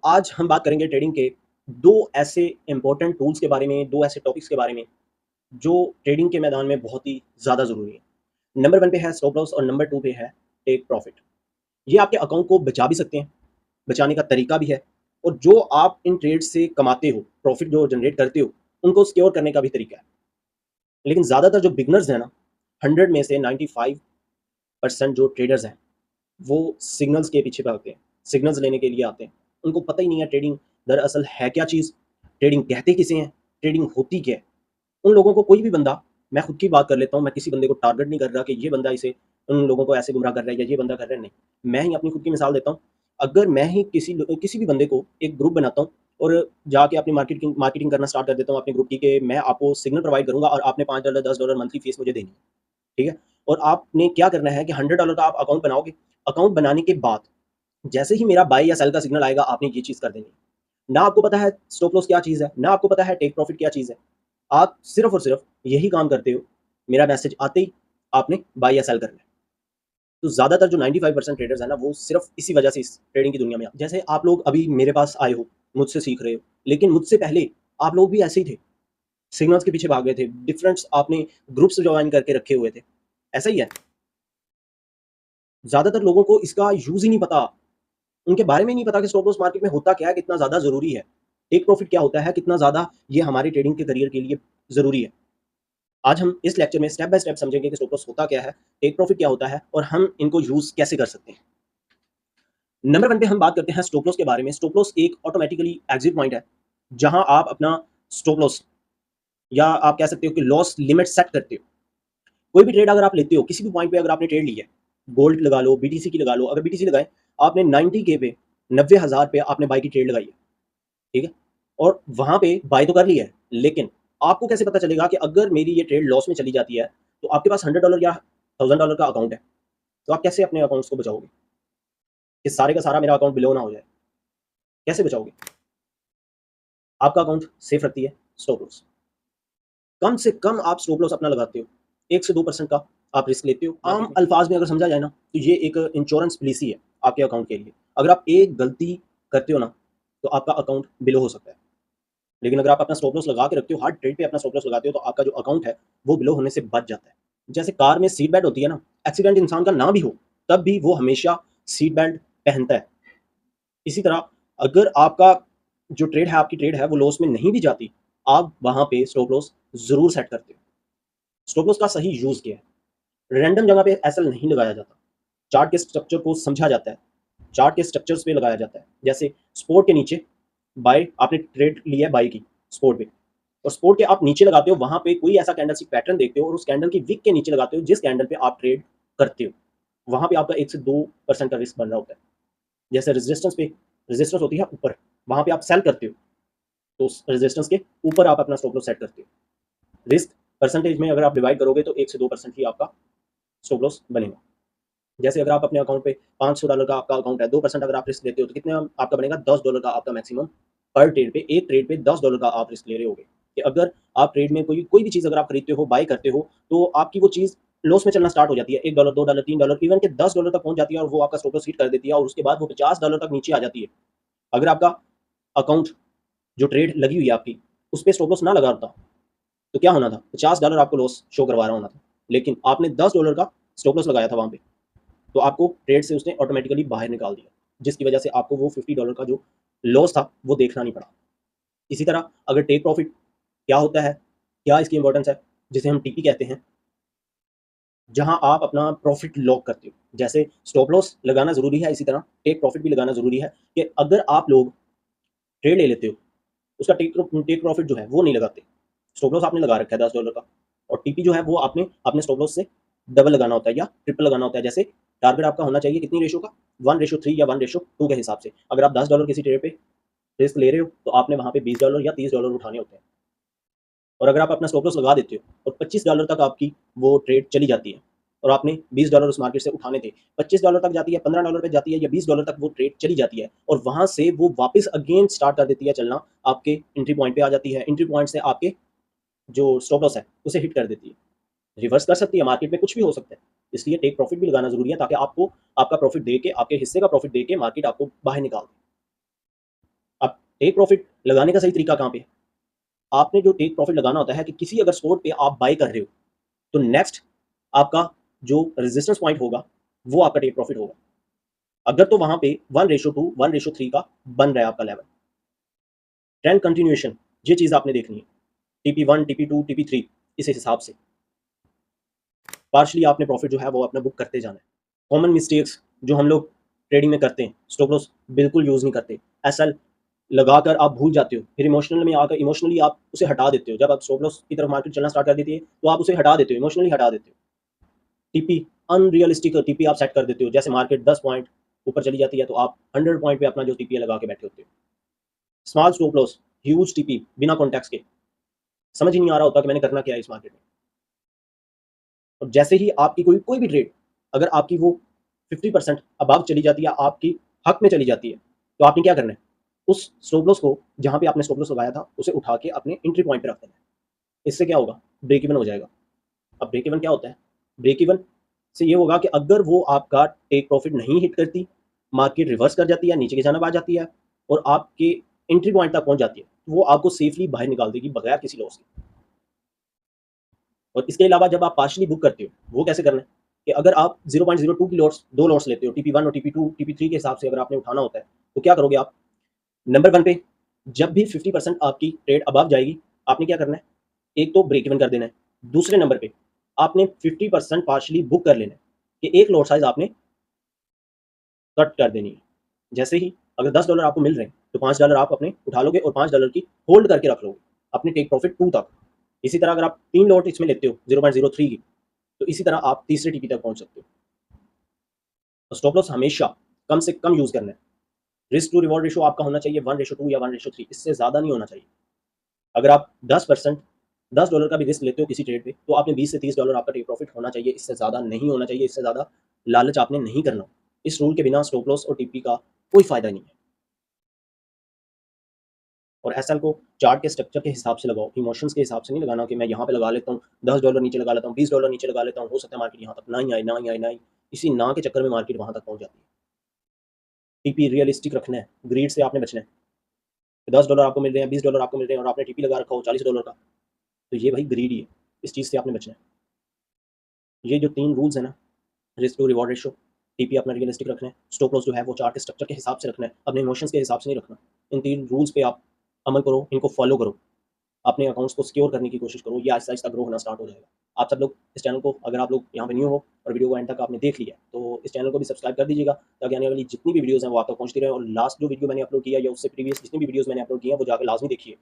आज हम बात करेंगे ट्रेडिंग के दो ऐसे इंपॉर्टेंट टूल्स के बारे में, दो ऐसे टॉपिक्स के बारे में जो ट्रेडिंग के मैदान में बहुत ही ज़्यादा ज़रूरी है। नंबर 1 पे है स्टॉप लॉस और नंबर 2 पे है टेक प्रॉफिट। ये आपके अकाउंट को बचा भी सकते हैं, बचाने का तरीका भी है और जो आप इन ट्रेड से कमाते हो, प्रॉफिट जो जनरेट करते हो, उनको सिक्योर करने का भी तरीका है। लेकिन ज़्यादातर जो बिगिनर्स हैं ना, 100 में से 95% जो ट्रेडर्स हैं, वो सिग्नल्स के पीछे भागते हैं, सिग्नल्स लेने के लिए आते हैं। उनको पता ही नहीं है ट्रेडिंग दरअसल है क्या चीज़, ट्रेडिंग कहते किसे हैं, ट्रेडिंग होती क्या है। उन लोगों को कोई भी बंदा, मैं खुद की बात कर लेता हूँ, मैं किसी बंदे को टारगेट नहीं कर रहा कि ये बंदा इसे उन लोगों को ऐसे गुमराह कर रहा है या ये बंदा कर रहा है, नहीं। मैं ही अपनी खुद की मिसाल देता हूँ। अगर मैं ही किसी भी बंदे को एक ग्रुप बनाता हूँ और जाके अपनी मार्केटिंग मार्केटिंग करना स्टार्ट कर देता हूँ अपने ग्रुप की कि मैं आपको सिग्नल प्रोवाइड करूँगा और आपने $5 $10 मंथली फीस मुझे देनी है, ठीक है? और आपने क्या करना है कि $100 का आप अकाउंट बनाओगे। अकाउंट बनाने के बाद जैसे ही मेरा बाय या सेल का सिग्नल आएगा, आपने ये चीज़ कर देनी है। ना आपको पता है स्टॉप लॉस क्या चीज़ है, ना आपको पता है टेक प्रॉफिट क्या चीज़ है। आप सिर्फ़ और सिर्फ़ यही काम करते हो, मेरा मैसेज आते ही आपने बाय या सेल करना है। तो ज़्यादातर जो 95% ट्रेडर्स हैं ना, वो सिर्फ़ इसी वजह से इस ट्रेडिंग की दुनिया में जैसे आप लोग अभी मेरे पास आए हो, मुझसे सीख रहे हो, लेकिन मुझसे पहले आप लोग भी ऐसे ही थे। सिग्नल्स के पीछे भाग रहे थे, डिफरेंट्स आपने ग्रुप्स जॉइन करके रखे हुए थे। ऐसा ही है। ज़्यादातर लोगों को इसका यूज़ ही नहीं पता। उनके बारे में नहीं पता कि स्टॉप लॉस मार्केट में होता क्या है, कितना ज़्यादा ज़रूरी है। टेक प्रॉफिट क्या होता है, कितना ज़्यादा ये हमारे ट्रेडिंग के करियर के लिए ज़रूरी है। आज हम इस लेक्चर में स्टेप बाय स्टेप समझेंगे कि स्टॉप लॉस होता क्या है, टेक प्रॉफिट क्या होता है और हम इनको यूज़ कैसे कर सकते हैं। नंबर 1 पे हम बात करते हैं स्टॉप लॉस के बारे में। स्टॉप लॉस एक ऑटोमैटिकली एग्ज़िट पॉइंट है, जहाँ आप अपना स्टॉप लॉस या आप कह सकते हो कि लॉस लिमिट सेट करते हो। कोई भी ट्रेड अगर आप लेते हो, किसी भी पॉइंट पे अगर आपने ट्रेड ली है, गोल्ड लगा लो, बीटीसी की लगा लो, अगर बीटीसी लगाए, आपने 90 के पे 90,000 पे आपने बाय की ट्रेड लगाई है, ठीक है? और वहाँ पे बाय तो कर लिया है, लेकिन आपको कैसे पता चलेगा कि अगर मेरी ये ट्रेड लॉस में चली जाती है, तो आपके पास $100 या $1000 का अकाउंट है, तो आप कैसे अपने अकाउंट्स को बचाओगे? कि सारे का सारा मेरा अकाउंट बिलो ना हो जाए, कैसे बचाओगे? आपका अकाउंट सेफ रखती है स्टॉप लॉस। कम से कम आप स्टॉप लॉस अपना लगाते हो, 1 से 2% का आप रिस्क लेते हो। आम अल्फाज में अगर समझा जाए ना, तो ये एक इंश्योरेंस पॉलिसी है आपके अकाउंट के लिए। अगर आप एक गलती करते हो ना, तो आपका अकाउंट बिलो हो सकता है। लेकिन अगर आप अपना स्टॉप लॉस लगा के रखते हो, हर ट्रेड पे अपना स्टॉप लॉस लगाते हो, तो आपका जो अकाउंट है, वो बिलो होने से बच जाता है। जैसे कार में सीट बेल्ट होती है ना, एक्सीडेंट इंसान का ना भी हो, तब भी वो हमेशा सीट बेल्ट पहनता है। इसी तरह अगर आपका जो ट्रेड है, आपकी ट्रेड है, वो लॉस में नहीं भी जाती, आप वहाँ पे स्टॉप लॉस ज़रूर सेट करते हो। स्टॉप लॉस का सही यूज़ क्या है? रैंडम जगह पे एसएल नहीं लगाया जाता। चार्ट के स्ट्रक्चर को समझा जाता है। चार्ट के स्ट्रक्चर्स पे लगाया जाता है। जैसे सपोर्ट के नीचे बाय आपने ट्रेड लिया है बाय की सपोर्ट पे और सपोर्ट के आप नीचे लगाते हो, वहाँ पे कोई ऐसा कैंडलस्टिक पैटर्न देखते हो और उस कैंडल की विक के नीचे लगाते हो जिस कैंडल पे आप ट्रेड करते हो। वहाँ पे आपका 1 से 2% का रिस्क बन रहा होता है। जैसे रेजिस्टेंस होती है ऊपर, वहाँ पे आप सेल करते हो, तो उस रेजिस्टेंस के ऊपर आप अपना स्टॉप लॉस सेट करते हो। रिस्क परसेंटेज में अगर आप डिवाइड करोगे तो 1 से 2% ही आपका स्टॉप लॉस बनेगा। जैसे अगर आप अपने अकाउंट पे $500 का आपका अकाउंट है, 2% अगर आप रिस्क लेते हो, तो कितने आपका बनेगा? $10 का आपका मैक्सिमम पर ट्रेड पे, एक ट्रेड पे $10 का आप रिस्क ले रहे होगे कि अगर आप ट्रेड में कोई कोई भी चीज़ अगर आप खरीदते हो, बाय करते हो, तो आपकी वो चीज़ लॉस में चलना स्टार्ट हो जाती है। $1 $2 $3 इवन के $10 तक पहुँच जाती है और वो आपका स्टॉप लॉस हिट कर देती है और उसके बाद वो $50 तक नीचे आ जाती है। अगर आपका अकाउंट जो ट्रेड लगी हुई है आपकी, उस पे स्टॉप लॉस ना लगा होता, तो क्या होना था? $50 आपको लॉस शो करवा रहा होना था। लेकिन आपने $10 का स्टॉप लॉस लगाया था वहाँ पे। तो आपको ट्रेड से उसने ऑटोमेटिकली बाहर निकाल दिया, जिसकी वजह से आपको वो $50 का जो लॉस था, वो देखना नहीं पड़ा। इसी तरह अगर टेक प्रॉफिट क्या होता है? क्या इसकी इंपॉर्टेंस है? जिसे हम टीपी कहते हैं, जहाँ आप अपना प्रॉफिट लॉक करते हो। जैसे स्टॉप लॉस लगाना ज़रूरी है, इसी तरह टेक प्रॉफिट भी लगाना ज़रूरी है कि अगर आप लोग ट्रेड ले लेते हो, उसका टेक प्रॉफिट जो है, वो नहीं लगाते। स्टॉप लॉस आपने लगा रखा है $10 का और टीपी जो है, वो आपने अपने स्टॉप लॉस से डबल लगाना होता है या ट्रिपल लगाना होता है। जैसे टारगेट आपका होना चाहिए कितनी रेशो का? 1:3 या 1:2 के हिसाब से। अगर आप $10 किसी ट्रेड पे रिस्क ले रहे हो, तो आपने वहाँ पे $20 या $30 उठाने होते हैं। और अगर आप अपना स्टॉप लॉस लगा देते हो और $25 तक आपकी वो ट्रेड चली जाती है और आपने $20 उस मार्केट से उठाने थे, $25 तक जाती है, $15 पे जाती है या $20 तक वो ट्रेड चली जाती है और वहाँ से वो वापस अगेन स्टार्ट कर देती है चलना, आपके एंट्री पॉइंट पे आ जाती है। एंट्री पॉइंट से आपके जो स्टॉप लॉस है, उसे हिट कर देती है। रिवर्स कर सकती है, मार्केट में कुछ भी हो सकता है। इसलिए टेक प्रॉफिट भी लगाना ज़रूरी है ताकि आपको आपका प्रॉफिट दे के, आपके हिस्से का प्रॉफिट दे के मार्केट आपको बाहर निकाल दे। टेक प्रॉफिट लगाने का सही तरीका कहाँ पे है? आपने जो टेक प्रॉफिट लगाना होता है कि किसी अगर स्पॉट पे आप बाय कर रहे हो, तो नेक्स्ट आपका जो रेजिस्टेंस पॉइंट होगा, वो आपका टेक प्रॉफिट होगा। अगर तो वहां पे 1:2, 1:3 का बन रहा है आपका लेवल। ट्रेंड कंटिन्यूएशन, ये चीज आपने देखनी है। TP1, TP2, TP3 इस हिसाब से पार्शली आपने प्रॉफिट जो है वो अपना बुक करते जाना है। कॉमन मिस्टेक्स जो हम लोग ट्रेडिंग में करते हैं, स्टॉप लॉस बिल्कुल यूज नहीं करते। एसएल लगाकर आप भूल जाते हो, फिर इमोशनल में आकर इमोशनली आप उसे हटा देते हो। जब आप स्टॉप लॉस की तरफ मार्केट चलना स्टार्ट कर देती है तो आप उसे हटा देते हो, इमोशनली हटा देते हो। टीपी अनरियलिस्टिक टीपी आप सेट कर देते हो। जैसे मार्केट 10 पॉइंट ऊपर चली जाती है तो आप 100 पॉइंट पे अपना जो टीपी लगा के बैठे होते हो। Small stop loss, huge TP बिना कॉन्टेक्स्ट के, समझ ही नहीं आ रहा होता कि मैंने करना क्या है इस मार्केट में। और जैसे ही आपकी कोई भी ट्रेड अगर आपकी वो 50% अबाव चली जाती है, आपकी हक में चली जाती है, तो आपने क्या करना है, उस स्टॉप लॉस को जहां पे आपने स्टॉप लॉस लगाया था उसे उठा के अपने एंट्री पॉइंट पे रख देना है। इससे क्या होगा, ब्रेक इवन हो जाएगा। अब ब्रेक इवन क्या होता है? ब्रेक इवन से ये होगा कि अगर वो आपका टेक प्रॉफिट नहीं हिट करती, मार्केट रिवर्स कर जाती है, नीचे की जानब आ जाती है और आपके एंट्री पॉइंट तक पहुंच जाती है, तो वो आपको सेफली बाहर निकाल देगी बगैर किसी लॉस के। और इसके अलावा जब आप पार्शली बुक करते हो, वो कैसे करना है कि अगर आप 0.02 की लॉट्स, दो लॉट्स लेते हो, TP1 और TP2, TP3 के हिसाब से अगर आपने उठाना होता है, तो क्या करोगे आप? नंबर 1 पे जब भी 50% आपकी ट्रेड अबव जाएगी, आपने क्या करना है? एक तो ब्रेक इवन कर देना है। दूसरे नंबर पे आपने 50% पार्शली बुक कर लेना है कि एक लॉट साइज आपने कट कर देनी है। जैसे ही अगर $10 आपको मिल रहे हैं, तो $5 आप अपने उठा लोगे और $5 की होल्ड करके रख लोगे अपने टेक प्रॉफिट 2 तक। इसी तरह अगर आप 3 लॉट इसमें लेते हो 0.03 की, तो इसी तरह आप तीसरे टीपी तक पहुंच सकते हो। तो स्टॉप लॉस हमेशा कम से कम यूज करना है। रिस्क टू रिवॉर्ड रेशो आपका होना चाहिए 1:2 या 1:3, इससे ज्यादा नहीं होना चाहिए। अगर आप 10% $10 का भी रिस्क लेते हो किसी ट्रेड पे, तो आपने $20 से $30 आपका टेक प्रॉफिट होना चाहिए, इससे ज्यादा नहीं होना चाहिए। इससे ज्यादा लालच आपने नहीं करना। इस रूल के बिना स्टॉप लॉस और टीपी का कोई फायदा नहीं है। और एसएल को चार्ट के स्ट्रक्चर के हिसाब से लगाओ, इमोशंस के हिसाब से नहीं लगाना कि मैं यहाँ पे लगा लेता हूँ, $10 नीचे लगा लेता हूँ, $20 नीचे लगा लेता हूँ, हो सकता है मार्केट यहाँ तक ना ही आए, ना ही आए, ना ही। इसी ना के चक्कर में मार्केट वहां तक पहुंच जाती है। टीपी रियलिस्टिक रखना है, ग्रीड से आपने बचना है। $10 आपको मिल रहे हैं, $20 आपको मिल रहे हैं और आपने टीपी लगा रखा हो $40 का, तो ये भाई ग्रीड ही है। इस चीज़ से आपने बचना है। ये जो 3 रूल्स है ना, risk to reward ratio, TP अपना रियलिस्टिक रखना है, स्टॉप लॉस जो है वो चार्ट के स्ट्रक्चर के हिसाब से रखना है, अपने इमोशंस के हिसाब से नहीं रखना। इन 3 रूल्स पे आप अमल करो, इनको फॉलो करो, अपने अकाउंट्स को सिक्योर करने की कोशिश करो। ये आहिस्ता आहिस्ता ग्रो होना स्टार्ट हो जाएगा। आप सब लोग इस चैनल को, अगर आप लोग यहाँ पे न्यू हो और वीडियो को एंड तक आपने देख लिया है, तो इस चैनल को भी सब्सक्राइब कर दीजिएगा, ताकि आने वाली जितनी भी वीडियोस हैं वो आप तक पहुँचती रहे। और लास्ट जो वीडियो मैंने अपलोड किया या उससे प्रीवियस जितनी भी वीडियोस मैंने अपलोड किया है वो जाकर लाजमी देखिए।